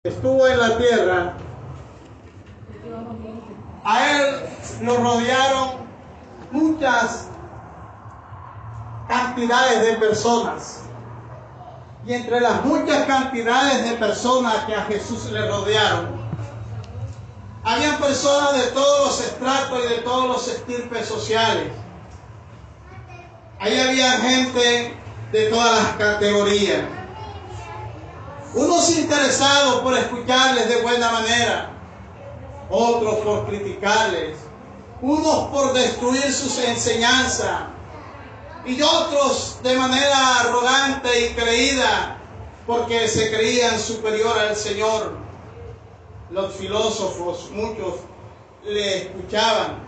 estuvo en la tierra, a él lo rodearon muchas cantidades de personas. Y entre las muchas cantidades de personas que a Jesús le rodearon, habían personas de todos los estratos y de todos los estirpes sociales. Ahí había gente de todas las categorías. Unos interesados por escucharles de buena manera, otros por criticarles, unos por destruir sus enseñanzas y otros de manera arrogante y creída porque se creían superior al Señor. Los filósofos, muchos le escuchaban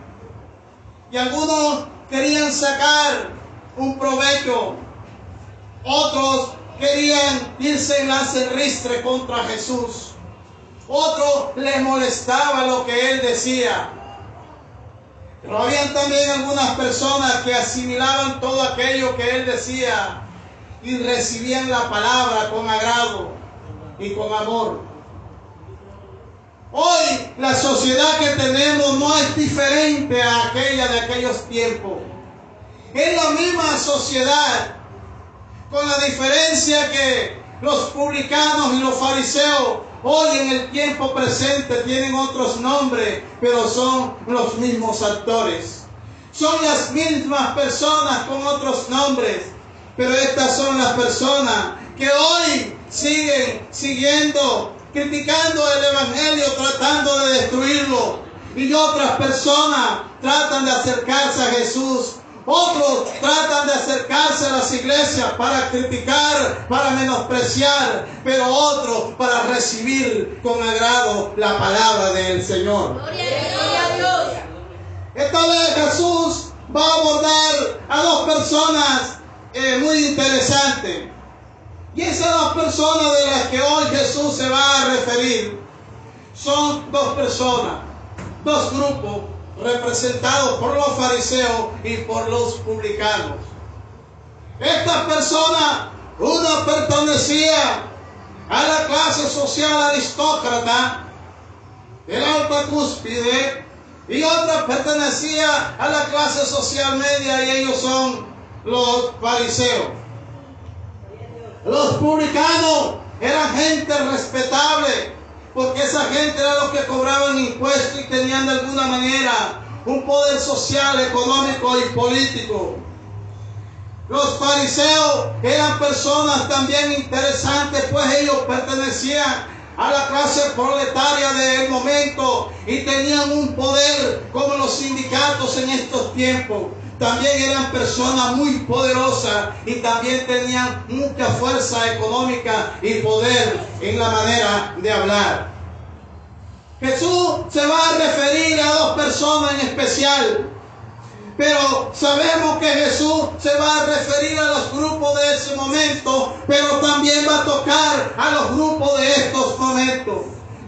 y algunos querían sacar un provecho, otros querían irse en la ristre contra Jesús, otros les molestaba lo que él decía. Pero habían también algunas personas que asimilaban todo aquello que él decía y recibían la palabra con agrado y con amor. Hoy la sociedad que tenemos no es diferente a aquella de aquellos tiempos. Es la misma sociedad, con la diferencia que los publicanos y los fariseos hoy en el tiempo presente tienen otros nombres, pero son los mismos actores. Son las mismas personas con otros nombres, pero estas son las personas que hoy siguen siguiendo, criticando el Evangelio, tratando de destruirlo. Y otras personas tratan de acercarse a Jesús. Otros tratan de acercarse a las iglesias para criticar, para menospreciar, pero otros para recibir con agrado la palabra del Señor. Gloria a Dios. Esta vez Jesús va a abordar a dos personas muy interesantes. Y esas dos personas de las que hoy Jesús se va a referir son dos personas, dos grupos, representados por los fariseos y por los publicanos. Estas personas, una pertenecía a la clase social aristócrata de la alta cúspide y otra pertenecía a la clase social media, y ellos son los fariseos. Los publicanos eran gente respetable, porque esa gente era los que cobraban impuestos y tenían de alguna manera un poder social, económico y político. Los fariseos eran personas también interesantes, pues ellos pertenecían a la clase proletaria del momento y tenían un poder como los sindicatos en estos tiempos. También eran personas muy poderosas y también tenían mucha fuerza económica y poder en la manera de hablar. Jesús se va a referir a dos personas en especial, pero sabemos que Jesús se va a referir a los grupos de ese momento, pero también va a tocar a los grupos de estos momentos.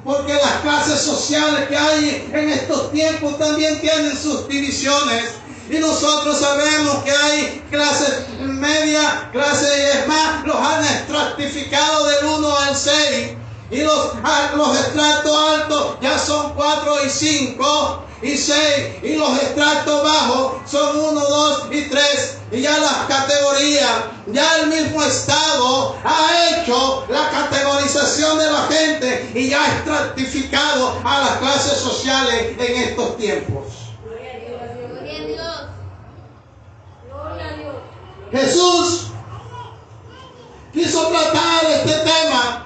Porque las clases sociales que hay en estos tiempos también tienen sus divisiones. Y nosotros sabemos que hay clases media, clases más, los han estratificado del 1 al 6. Y los estratos altos ya son 4 y 5 y 6. Y los estratos bajos son 1, 2 y 3. Y ya las categorías, ya el mismo Estado ha hecho la categorización de la gente y ya ha estratificado a las clases sociales en estos tiempos. Jesús quiso tratar este tema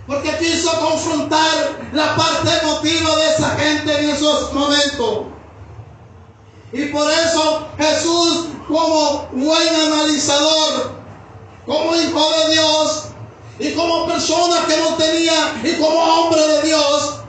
porque quiso confrontar la parte emotiva de esa gente en esos momentos. Y por eso Jesús, como buen analizador, como hijo de Dios y como persona que no tenía, y como hombre de Dios,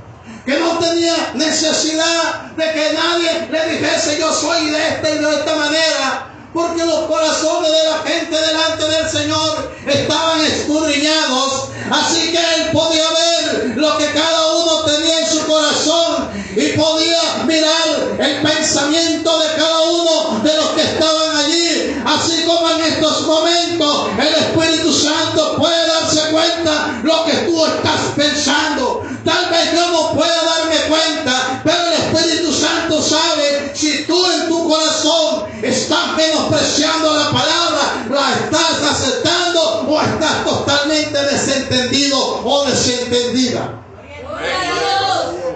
que no tenía necesidad de que nadie le dijese yo soy de esta y de esta manera, porque los corazones de la gente delante del Señor estaban escudriñados. Así que Él podía ver lo que cada uno tenía en su corazón y podía mirar el pensamiento de cada uno de los que estaban allí. Así como en estos momentos el Espíritu Santo puede darse cuenta lo que tú estás estás pensando. Tal vez yo no pueda darme cuenta, pero el Espíritu Santo sabe si tú en tu corazón estás menospreciando la palabra, la estás aceptando o estás totalmente desentendido o desentendida.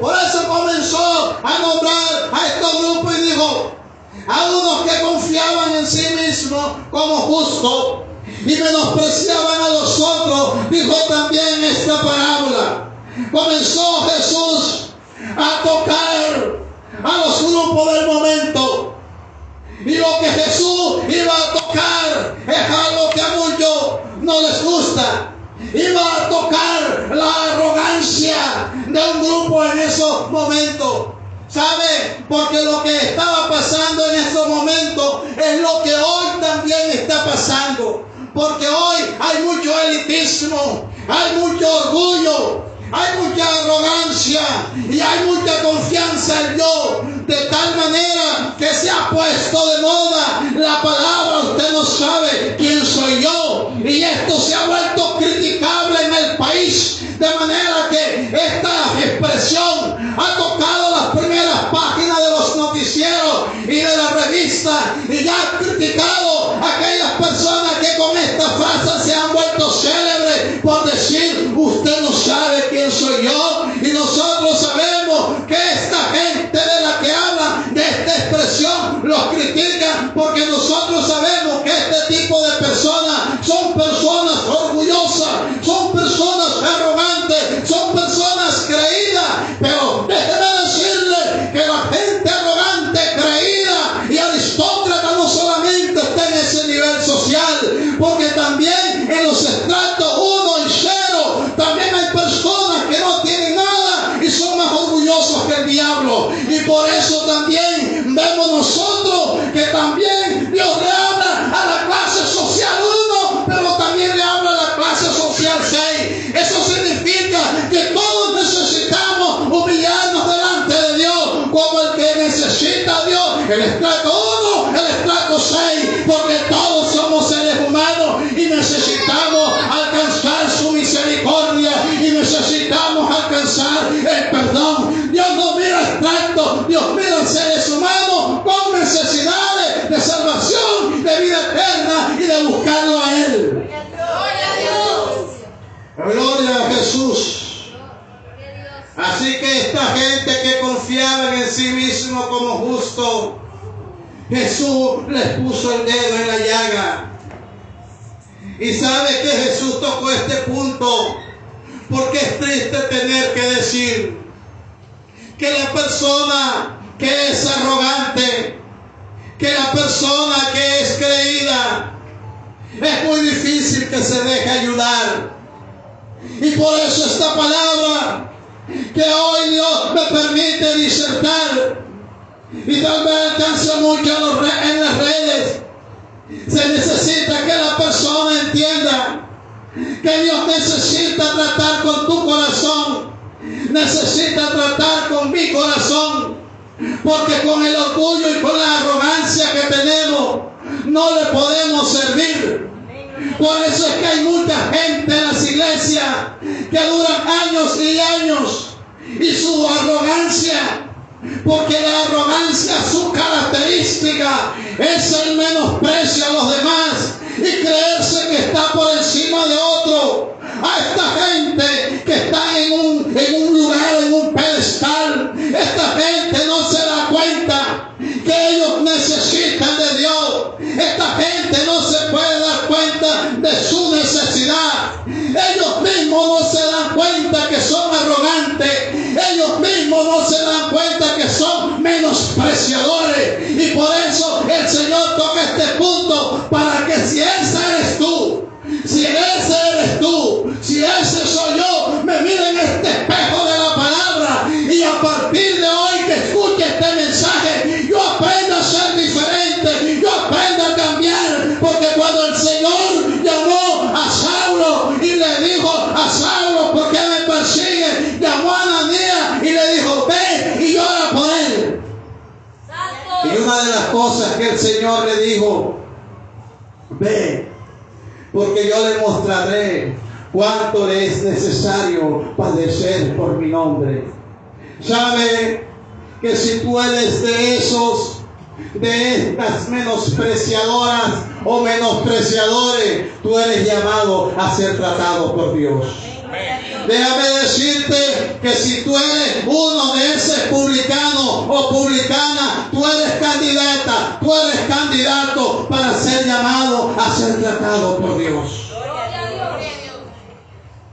Por eso comenzó a nombrar a estos grupos y dijo: a unos que confiaban en sí mismos como justos y menospreciaban a los otros, dijo también esta parábola. Comenzó Jesús a tocar a los grupos del momento. Y lo que Jesús iba a tocar es algo que a muchos no les gusta. Iba a tocar la arrogancia de un grupo en esos momentos. ¿Sabe? Porque lo que estaba pasando en esos momentos es lo que hoy también está pasando. Porque hoy hay mucho elitismo, hay mucho orgullo, hay mucha arrogancia y hay mucha confianza en yo. De tal manera que se ha puesto de moda la palabra: usted no sabe quién soy yo. Y esto se ha vuelto criticable en el país. De manera que esta expresión ha tocado las primeras páginas de los noticieros y de la revista. Y ya ha criticado a aquellas personas que con esta frase se han vuelto célebres por decir: usted no sabe quién soy yo. Y nosotros sabemos que esta gente de la que habla de esta expresión los critican, porque nosotros sabemos que este tipo de personas son personas orgullosas, son personas arrogantes, son personas creídas. Pero déjeme decirle que la gente arrogante, creída y aristócrata no solamente está en ese nivel social, porque también en los estratos 1 y 0 también hay personas que no tienen nada y son más orgullosos que el diablo. Y por eso también vemos nosotros que también Dios le habla a la clase social 1, pero también le habla a la clase social 6. Eso significa que todos necesitamos humillarnos delante de Dios, como el que necesita a Dios, el estrato 1, el estrato 6, porque todos somos seres humanos y necesitamos alcanzar su misericordia y necesitamos alcanzar el perdón. Dios no mira estratos, Dios mira seres humanos con necesidades de salvación, de vida eterna y de buscarlo a Él. Gloria a Jesús. Así que esta gente que confiaba en sí mismo como justo, Jesús les puso el dedo en la llaga. Y sabe que Jesús tocó este punto porque es triste tener que decir que la persona que es arrogante, que la persona que es creída, es muy difícil que se deje ayudar. Y por eso esta palabra que hoy Dios me permite disertar, y tal vez alcance mucho en las redes, se necesita que la persona entienda que Dios necesita tratar con tu corazón, necesita tratar con mi corazón, porque con el orgullo y con la arrogancia que tenemos no le podemos servir. Por eso es que hay mucha gente en las iglesias que duran años y años, y su arrogancia, porque la arrogancia, su característica es el menosprecio a los demás y creerse que está por encima de otro. A esta gente que está en un lugar, en un pedestal, esta gente no se da cuenta que ellos necesitan de Dios. Esta gente no se puede dar cuenta de su necesidad. Ellos mismos no se dan cuenta que son arrogantes. Ellos mismos no se dan cuenta que son menospreciadores. Y por eso el Señor toca este punto, para que si ese eres tú, si ese eres tú, si ese soy yo, me mire en este espejo de la palabra, y a partir de hoy que escuche este mensaje, yo aprendo a ser diferente, yo aprendo a cambiar. Porque cuando el Señor llamó a Saulo y le dijo a Saulo: ¿por qué me persigue?, llamó a Ananías y le dijo: ve y llora por él. Y una de las cosas que el Señor le dijo: ve, porque yo le mostraré cuánto le es necesario padecer por mi nombre. Sabe que si tú eres de estas menospreciadoras o menospreciadores, tú eres llamado a ser tratado por Dios. Déjame decirte que si tú eres uno de esos publicanos o publicanas, tú eres candidata, tú eres candidato para ser llamado a ser tratado por Dios.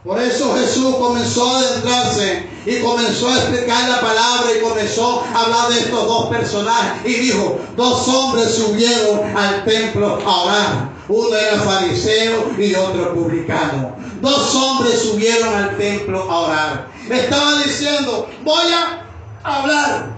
Por eso Jesús comenzó a adentrarse y comenzó a explicar la palabra y comenzó a hablar de estos dos personajes y dijo: dos hombres subieron al templo a orar. Uno era fariseo y otro publicano. Dos hombres subieron al templo a orar. Estaba diciendo: voy a hablar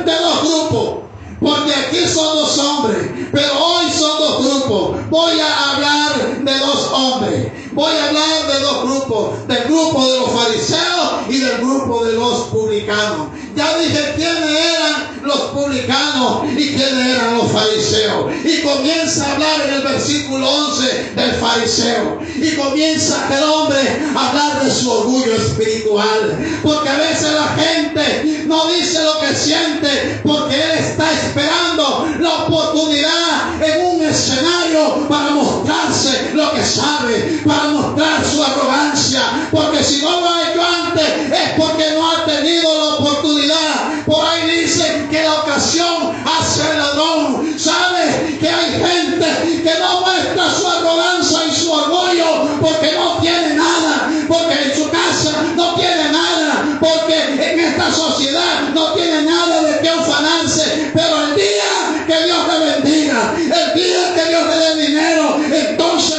de dos grupos. Porque aquí son dos hombres, pero hoy son dos grupos. Voy a hablar de dos hombres. Voy a hablar de dos grupos. Del grupo de los fariseos y del grupo de los publicanos. Ya dije quiénes eran los publicanos y quiénes eran los fariseos. Y comienza a hablar en el versículo 11 del fariseo. Y comienza el hombre a hablar de su orgullo espiritual. Porque a veces la gente no dice lo que siente, porque él está esperando la oportunidad en un escenario para mostrarse lo que sabe, para mostrar su arrogancia. Porque si no lo ha hecho antes es porque no ha tenido la oportunidad. Por ahí dicen que la ocasión hace el ladrón. ¿Sabe que hay gente que no muestra su arrogancia y su orgullo porque no tiene nada? Porque en su casa no tiene nada, porque en esta sociedad no tiene nada de qué ufanarse. Pero el día que Dios le bendiga, el día que Dios le dé dinero, entonces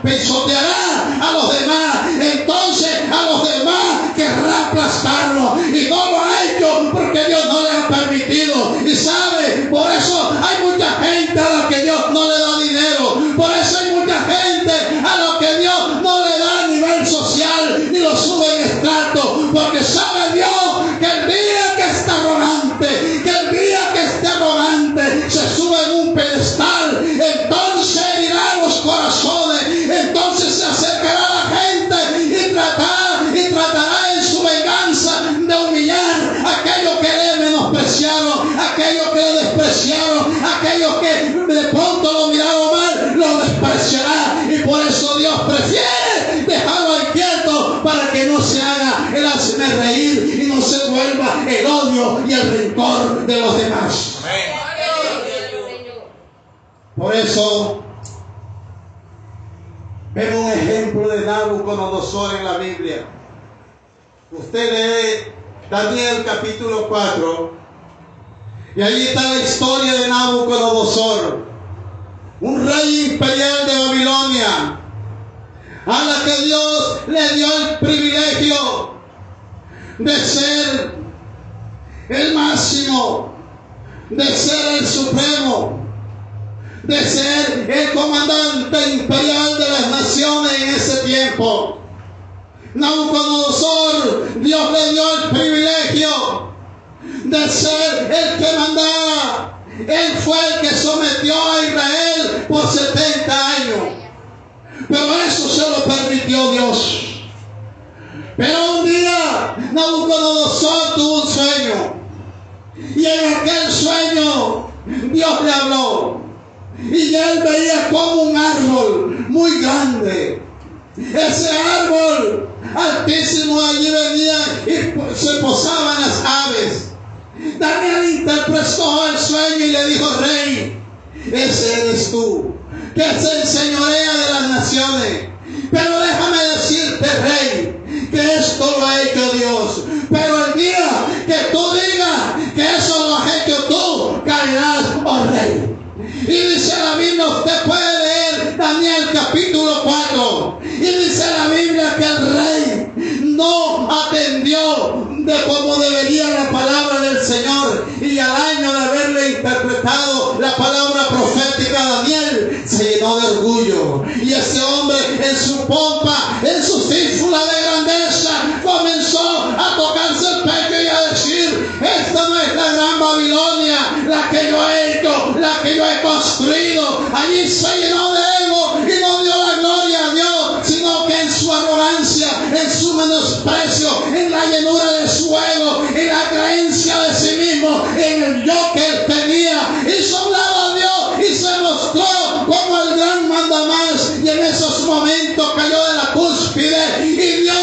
pisoteará a los demás. Entonces a los demás querrá aplastarlo, y no lo ha hecho porque Dios no le ha permitido. Y sabe, por eso hay mucha gente a la que Dios no le da dinero. Por eso hay mucha gente a la que Dios no le da a nivel social ni lo sube en estrato. Porque sabe Dios que el día que está arrogante, se sube en un pedestal, entonces herirá los corazones. Entonces se acercará a la gente y tratará en su venganza de humillar a aquellos que le menospreciaron, aquellos que le despreciaron, aquellos que de pronto lo miraron mal, lo despreciará. Y por eso Dios prefiere dejarlo ahí quieto, para que no se haga el hazme reír y no se vuelva el odio y el rencor de los demás. Por eso vemos un ejemplo de Nabucodonosor en la Biblia. Usted lee Daniel capítulo 4 y allí está la historia de Nabucodonosor, un rey imperial de Babilonia, a la que Dios le dio el privilegio de ser el máximo, de ser el supremo, de ser el comandante imperial de las naciones en ese tiempo. Nabucodonosor, Dios le dio el privilegio de ser el que mandaba. Él fue el que sometió a Israel por 70 años. Pero eso se lo permitió Dios. Pero un día Nabucodonosor tuvo un sueño. Y en aquel sueño Dios le habló. Y él veía como un árbol muy grande. Ese árbol altísimo, allí venía y se posaban las aves. Daniel interpretó el sueño y le dijo: rey, ese eres tú, que se señorea de las naciones. Pero déjame decirte, rey, que esto lo ha hecho Dios. Pero el día que tú digas que eso lo has hecho tú, caerás, oh rey. Y dice la Biblia, usted puede leer Daniel capítulo 4, y dice la Biblia que el rey no atendió de como debería la palabra del Señor, y al año de haberle interpretado la palabra profética a Daniel, se llenó de orgullo. Y ese hombre, en su pompa, en su cífula de grandeza, comenzó a tocarse el pecho y a decir: esta no es la gran Babilonia, la que yo he hecho, la que yo he construido. Allí se llenó de ego y no dio la gloria a Dios. su menosprecio, en la llenura de su ego, en la creencia de sí mismo, en el yo que él tenía. Hizo a un lado a Dios y se mostró como el gran mandamás. Y en esos momentos cayó de la cúspide y Dios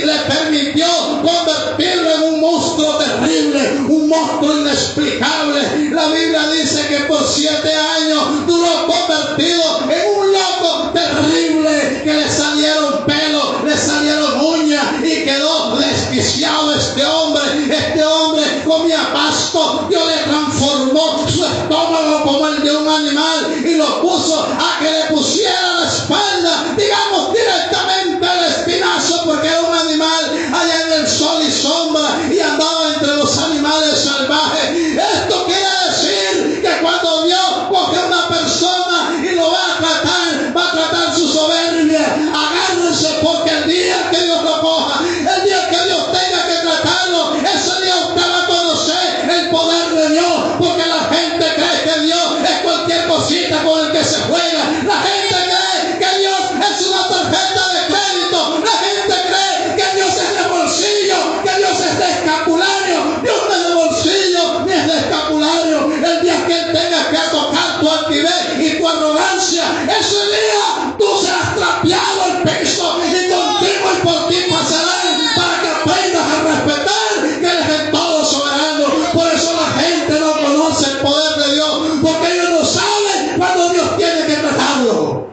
le permitió convertirlo en un monstruo terrible, un monstruo inexplicable. La Biblia dice que por 7 años duró convertido en un loco terrible, que le salieron pelos, le salieron uñas y quedó desquiciado este hombre. Este hombre comía pasto. Dios le transformó su estómago como el de un animal y lo puso a que le pusiera la espalda, digamos directamente al espinazo, porque era un animal allá en el sol y sombra y andaba entre los animales salvajes. Esto quiere decir que cuando Dios coge a una persona y lo va a tratar su soberbia. Agárrense, porque el día que Dios lo coja, el día que Dios tenga que tratarlo, ese día usted va a conocer el poder de Dios, porque la gente cree que Dios es cualquier cosita con el que se juega. La gente cree que Dios es una tarjeta de crédito. La gente cree que Dios es de bolsillo, que Dios es de escapulario. Dios no es de bolsillo ni es de escapulario. El día que Él tenga que tocar tu altivez y tu arrogancia, ese día tú serás trapeado al piso y contigo y por ti pasarán, para que aprendas a respetar que Él es el todo soberano. Por eso la gente no conoce el poder de Dios, porque ellos no saben cuando Dios tiene que tratarlo.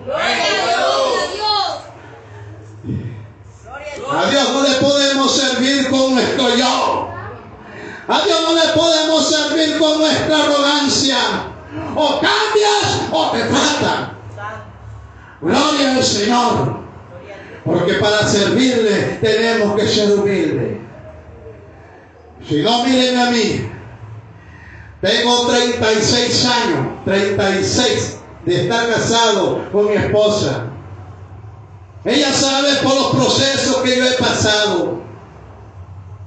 A Dios no le podemos servir con nuestro yo. A Dios no le podemos servir con nuestra arrogancia. O cambias o te tratan. Gloria al Señor. Porque para servirle tenemos que ser humildes. Si no, mírenme a mí. Tengo 36 años, 36 de estar casado con mi esposa. Ella sabe por los procesos que yo he pasado.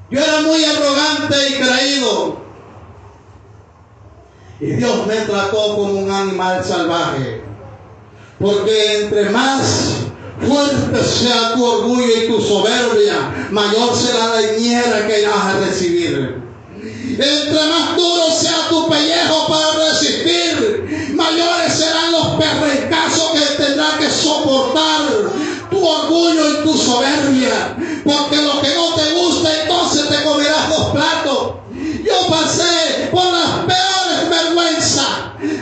Yo era muy arrogante y creído. Y Dios me trató como un animal salvaje. Porque entre más fuerte sea tu orgullo y tu soberbia, mayor será la hiedra que vas a recibir. Entre más duro sea tu pellejo para resistir, mayores serán los perrecazos que tendrás que soportar tu orgullo y tu soberbia. Porque lo que no te gusta, entonces te comerás 2 platos. Yo pasé por las peores vergüenzas,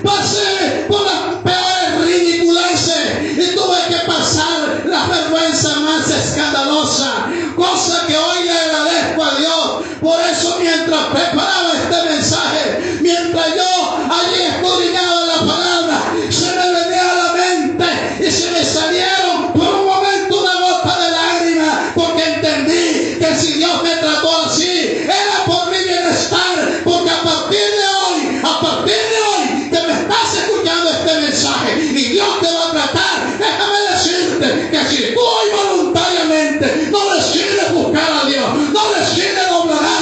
pasé por las peores ridiculeces y tuve que pasar las vergüenzas más escandalosas, cosa que hoy le agradezco a Dios. Por eso, mientras preparaba este mensaje, mientras yo allí escudriñaba la palabra, se me venía a la mente y se me salieron por un momento una gota de lágrima, porque entendí que si Dios me trató así, era por mi bienestar. Porque a partir de hoy que me estás escuchando este mensaje y Dios te va a tratar, déjame decirte que si tú hoy voluntariamente no decides buscar a Dios, no decides doblar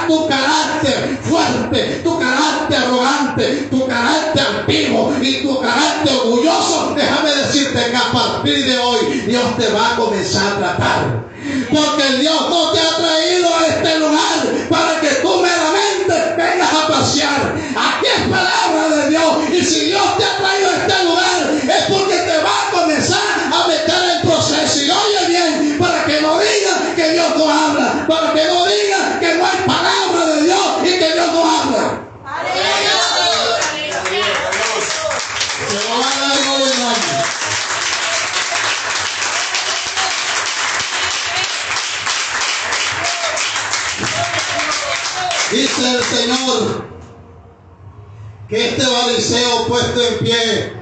tu carácter fuerte, tu carácter arrogante, tu carácter altivo y tu carácter orgulloso, déjame decirte que a partir de hoy Dios te va a comenzar a tratar. Porque Dios no te ha traído a este lugar para que tú meramente vengas a pasear. Aquí es palabra de Dios. Y si Dios te ha traído a este lugar, es porque te va a comenzar a meter en proceso. Y oye bien, para que no digas que Dios no habla, para que no digas que no hay palabra de Dios y que Dios no habla. Se lo va a dar todo el año. Dice el Señor que este fariseo puesto en pie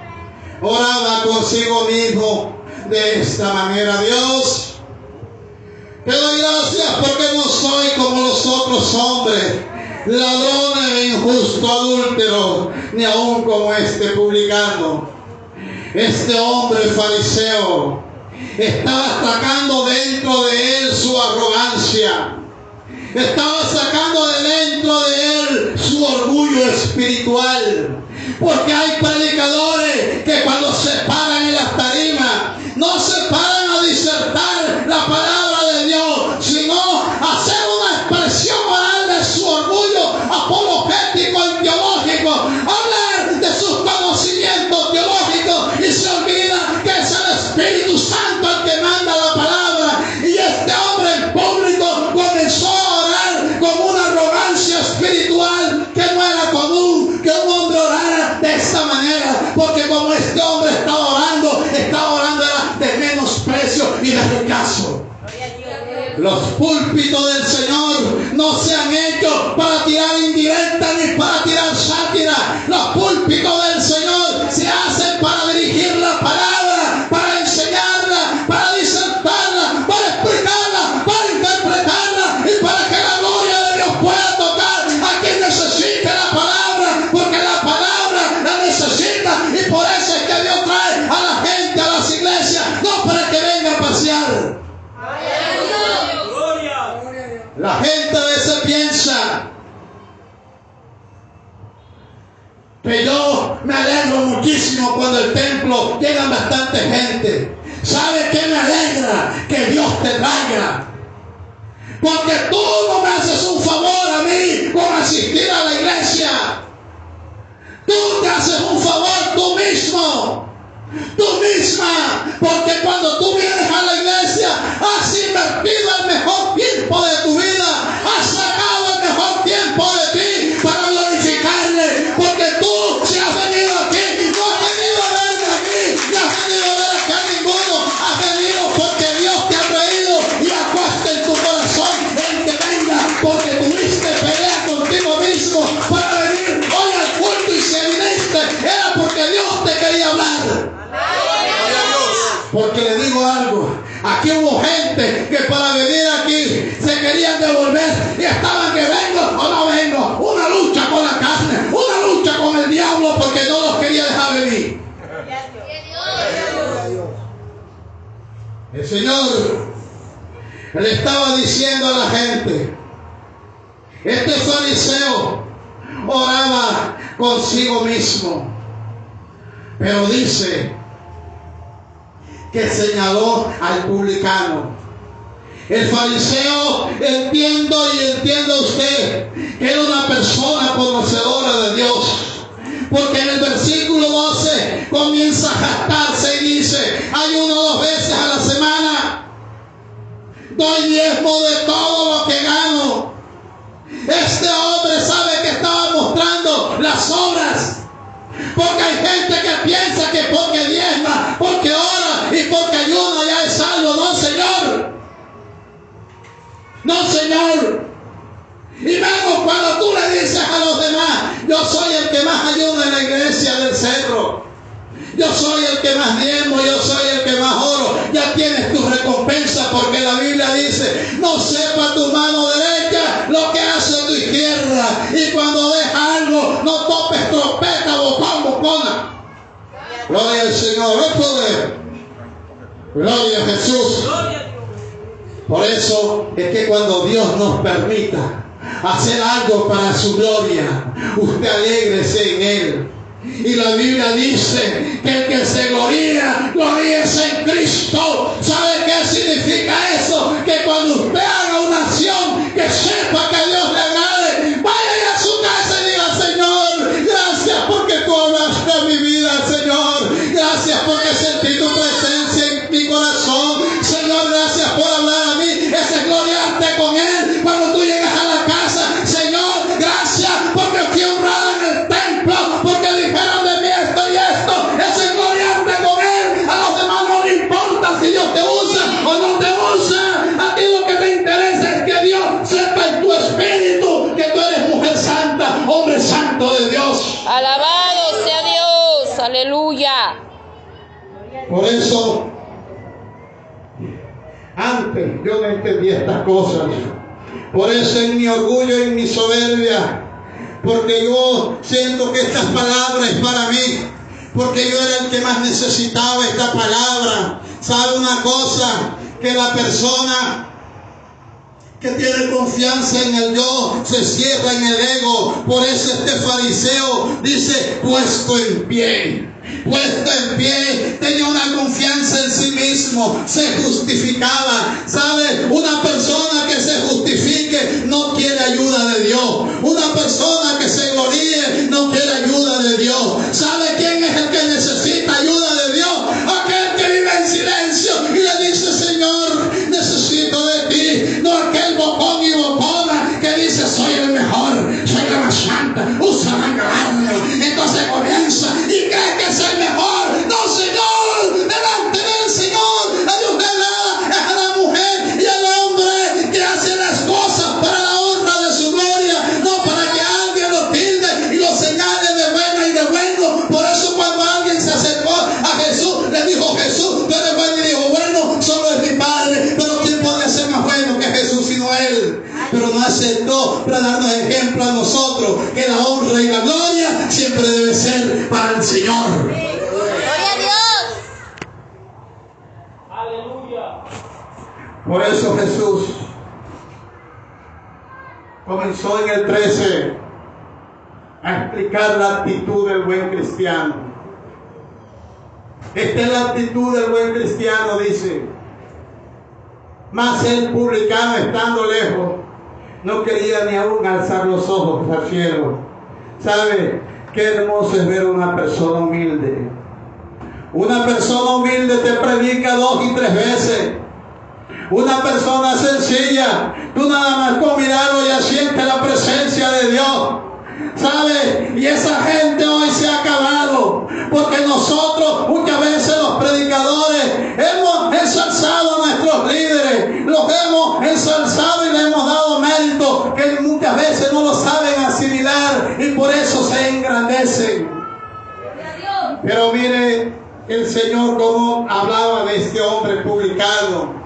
oraba consigo mismo de esta manera: Dios, te doy gracias porque no soy como los otros hombres, ladrones, injustos, adúlteros, ni aún como este publicano. Este hombre fariseo estaba sacando dentro de él su arrogancia. Estaba sacando de dentro de él su orgullo espiritual. Porque hay predicadores que cuando se paran en las tarimas no se paran a disertar la palabra hacerle caso. Los púlpitos del Señor no se han hecho para tirar indirecta ni para tirar sátira. Los púlpitos del Señor se hacen para dirigir la palabra, para enseñarla, para disertarla, para explicarla, para interpretarla y para que la gloria de Dios pueda tocar a quien necesite la palabra, porque la palabra la necesita, y por eso es que Dios trae a la gente a las iglesias, no para que venga a pasear. La gente a veces piensa que yo me alegro muchísimo cuando el templo llega bastante gente. ¿Sabe qué me alegra? Que Dios te traiga. Porque tú no me haces un favor a mí con asistir a la iglesia. Tú te haces un favor tú mismo. Tú misma, porque cuando tú vienes a la iglesia has invertido el mejor tiempo de tu vida, has sacado el mejor tiempo de ti para glorificarle, porque tú si has venido aquí, no has venido a verme aquí, no has venido a ver acá a ninguno, has venido porque Dios te ha traído, y acuesta en tu corazón el que venga, porque tuviste pelea contigo mismo para venir hoy al culto, y si viniste era porque Dios te quería hablar. Porque le digo algo, aquí hubo gente que para venir aquí se querían devolver y estaban que vengo o no vengo, una lucha con la carne, una lucha con el diablo, porque no los quería dejar venir. El Señor le estaba diciendo a la gente, este fariseo oraba consigo mismo, pero dice que señaló al publicano. El fariseo, entiendo y entienda usted que era una persona conocedora de Dios, porque en el versículo 12 comienza a jactarse y dice: ayuno 2 veces a la semana, doy diezmo de todo lo que gano. Este hombre sabe que estaba mostrando las obras. Porque hay gente que piensa que porque diezma, porque ora y porque ayuda ya es salvo. No, Señor. No, Señor. Y menos cuando tú le dices a los demás: yo soy el que más ayuda en la iglesia del cerro, yo soy el que más diezmo, yo soy el que más oro. Ya tienes tu recompensa, porque la Biblia dice: no sepa tu mano derecha lo que hace tu izquierda, y cuando deja algo no topes trompeta, bocón, bocona. Gloria al Señor, el poder. Gloria a Jesús. Por eso es que cuando Dios nos permita hacer algo para su gloria, usted alégrese en Él. Y la Biblia dice que el que se gloría, gloríese en Cristo. ¿Sabe qué significa eso? Que cuando usted haga una acción que sepa que a Dios le agrade, vaya a su casa y diga: Señor, gracias porque tú hablaste a mi vida, Señor. Gracias porque sentí tu presencia en mi corazón. Señor, gracias por hablar a mí. Ese es gloriarte con Él. Cuando tú llegas a la casa: Señor, gracias porque fui honrada en el templo, porque dijeron de mí esto y esto. Ese es gloriarte con Él. A los demás no le importa si Dios te usa o no te usa. A ti lo que te interesa es que Dios sepa en tu espíritu que tú eres mujer santa, hombre santo de Dios. Alabado sea Dios. Aleluya. Por eso, antes yo no entendía estas cosas. Por eso en mi orgullo y en mi soberbia, porque yo siento que estas palabras es para mí, porque yo era el que más necesitaba esta palabra. ¿Sabe una cosa? Que la persona que tiene confianza en el yo se cierra en el ego. Por eso este fariseo dice: puesto en pie. Puesto en pie, tenía una confianza en sí mismo, se justificaba. ¿Sabe? Una persona que se justifique no quiere ayuda de Dios. Una persona que se gloríe no quiere ayuda de Dios. ¿Sabe quién es el que necesita ayuda de Dios? Aquel que vive en silencio y le dice: Señor, necesito de ti. No aquel bocón y bocona que dice: soy el mejor, soy la más santa, usa la carne. Entonces comienza y cree que es el mejor. No, Señor, delante del Señor, a Dios le da, es a la pero no aceptó para darnos ejemplo a nosotros que la honra y la gloria siempre debe ser para el Señor. Gloria a Dios. Aleluya. Por eso Jesús comenzó en el 13 a explicar la actitud del buen cristiano. Esta es la actitud del buen cristiano, dice. Mas el publicano, estando lejos, no quería ni aún alzar los ojos al cielo. ¿Sabe qué hermoso es ver una persona humilde? Una persona humilde te predica 2 y 3 veces. Una persona sencilla, tú nada más con mirarlo ya sientes la presencia de Dios. ¿Sabe? Y esa gente hoy se ha acabado, porque nosotros muchas veces los predicadores hemos ensalzado a nuestros líderes, los hemos ensalzado y le hemos dado mérito que muchas veces no lo saben asimilar y por eso se engrandecen. Pero mire el Señor como hablaba de este hombre publicano.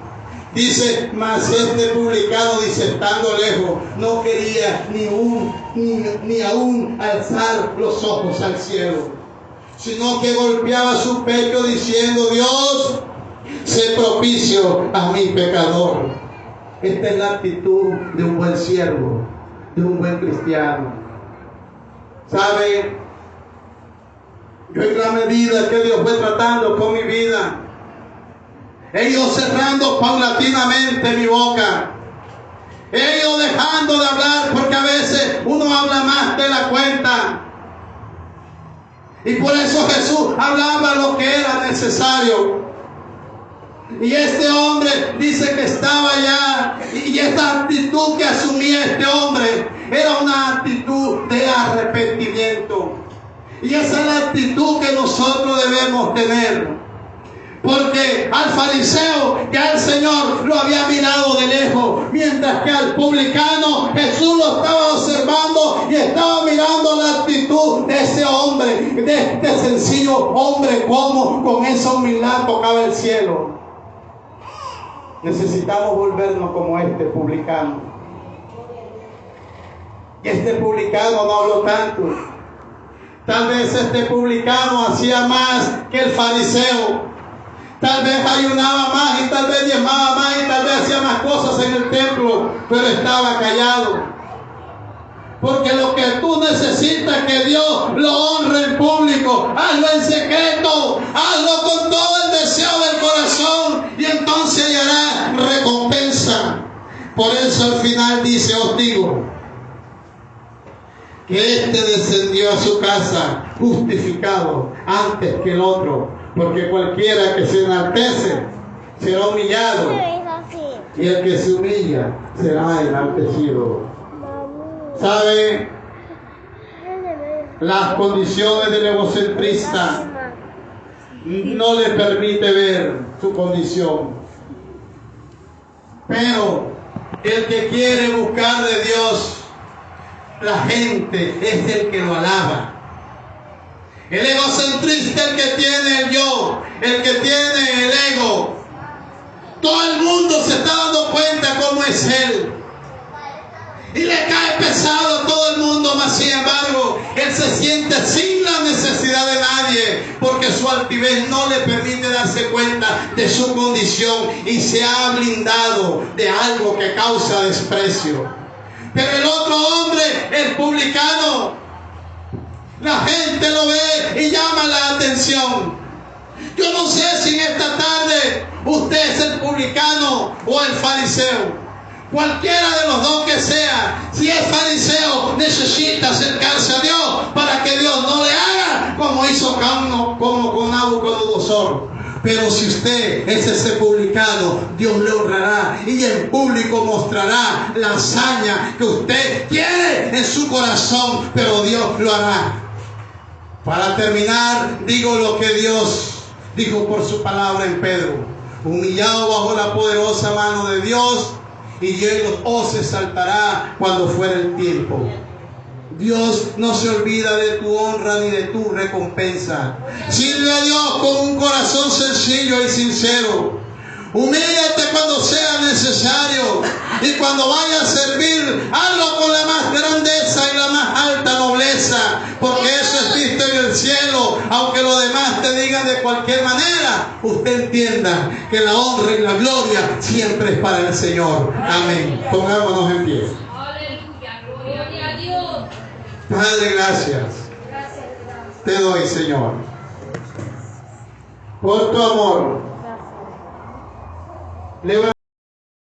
Dice, mas este publicano, dice, estando lejos, no quería ni aún alzar los ojos al cielo, sino que golpeaba su pecho diciendo, Dios, sé propicio a mi pecador. Esta es la actitud de un buen siervo, de un buen cristiano. ¿Sabe? Yo en la medida que Dios fue tratando con mi vida, he ido cerrando paulatinamente mi boca. He ido dejando de hablar porque a veces uno habla más de la cuenta. Y por eso Jesús hablaba lo que era necesario. Y este hombre dice que estaba allá. Y esta actitud que asumía este hombre era una actitud de arrepentimiento. Y esa es la actitud que nosotros debemos tener. Porque al fariseo ya el Señor lo había mirado de lejos, mientras que al publicano Jesús lo estaba observando y estaba mirando la actitud de ese hombre, de este sencillo hombre, como con esa humildad tocaba el cielo. Necesitamos volvernos como este publicano. Y este publicano no habló tanto. Tal vez este publicano hacía más que el fariseo. Tal vez ayunaba más y tal vez diezmaba más y tal vez hacía más cosas en el templo, pero estaba callado. Porque lo que tú necesitas que Dios lo honre en público, hazlo en secreto, hazlo con todo el deseo del corazón y entonces hallarás recompensa. Por eso al final dice, os digo, que este descendió a su casa justificado antes que el otro. Porque cualquiera que se enaltece será humillado, y el que se humilla será enaltecido. ¿Sabe? Las condiciones del egocentrista no le permite ver su condición. Pero el que quiere buscar de Dios, la gente es el que lo alaba. El egocentrista, el que tiene el yo, el que tiene el ego. Todo el mundo se está dando cuenta cómo es él. Y le cae pesado a todo el mundo, mas sin embargo, él se siente sin la necesidad de nadie, porque su altivez no le permite darse cuenta de su condición y se ha blindado de algo que causa desprecio. Pero el otro hombre, el publicano, la gente lo ve y llama la atención. Yo no sé si en esta tarde usted es el publicano o el fariseo. Cualquiera de los dos que sea, si es fariseo, necesita acercarse a Dios para que Dios no le haga como hizo como con Nabucodonosor. Pero si usted es ese publicano, Dios le honrará y en público mostrará la hazaña que usted quiere en su corazón, pero Dios lo hará. Para terminar, digo lo que Dios dijo por su palabra en Pedro: humillado bajo la poderosa mano de Dios, y Él os exaltará cuando fuera el tiempo. Dios no se olvida de tu honra ni de tu recompensa. Sirve a Dios con un corazón sencillo y sincero. Humíllate cuando sea necesario, y cuando vaya a servir, aunque los demás te digan de cualquier manera, usted entienda que la honra y la gloria siempre es para el Señor. Amén. Pongámonos en pie. Aleluya, gloria a Dios. Padre, gracias. Te doy, Señor, por tu amor.